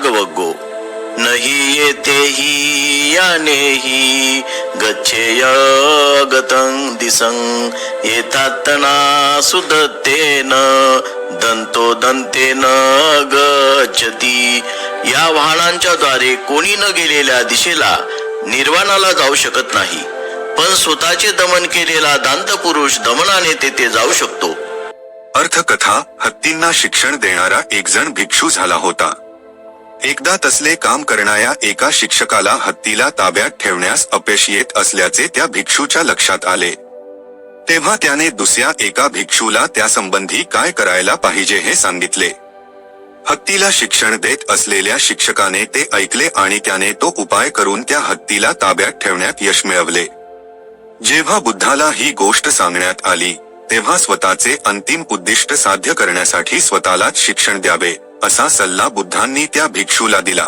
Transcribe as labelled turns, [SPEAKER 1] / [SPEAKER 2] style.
[SPEAKER 1] रागवग्गो नहि येतेहि यानेहि गच्छेय गतं दिसं एतात्तना सुदत्तेन दंतो दंतेन गच्छति. या वाहनांच्या द्वारे कोणी न गेलेल्या दिशेला निर्वाणाला जाऊ शकत नाही, पण स्वतःचे दमन केलेला दांत पुरुष दमनाने तेथे जाऊ शकतो.
[SPEAKER 2] अर्थकथा. हत्तींना शिक्षण देणारा एक जण भिक्षू झाला होता. एकदा तसले काम करणाऱ्या एका शिक्षकाला हत्तीला ताब्यात ठेवण्यास अपयश येत असल्याचे त्या भिक्षूच्या लक्षात आले. तेव्हा त्याने दुसऱ्या एका भिक्षूला त्यासंबंधी काय करायला पाहिजे हे सांगितले. हत्तीला शिक्षण देत असलेल्या शिक्षकाने ते ऐकले आणि त्याने तो उपाय करून त्या हत्तीला ताब्यात ठेवण्यात यश मिळवले. जेव्हा बुद्धाला ही गोष्ट सांगण्यात आली, तेव्हा स्वतःचे अंतिम उद्दिष्ट साध्य करण्यासाठी स्वतःलाच शिक्षण द्यावे, असा सल्ला बुद्धांनी त्या भिक्षूला दिला.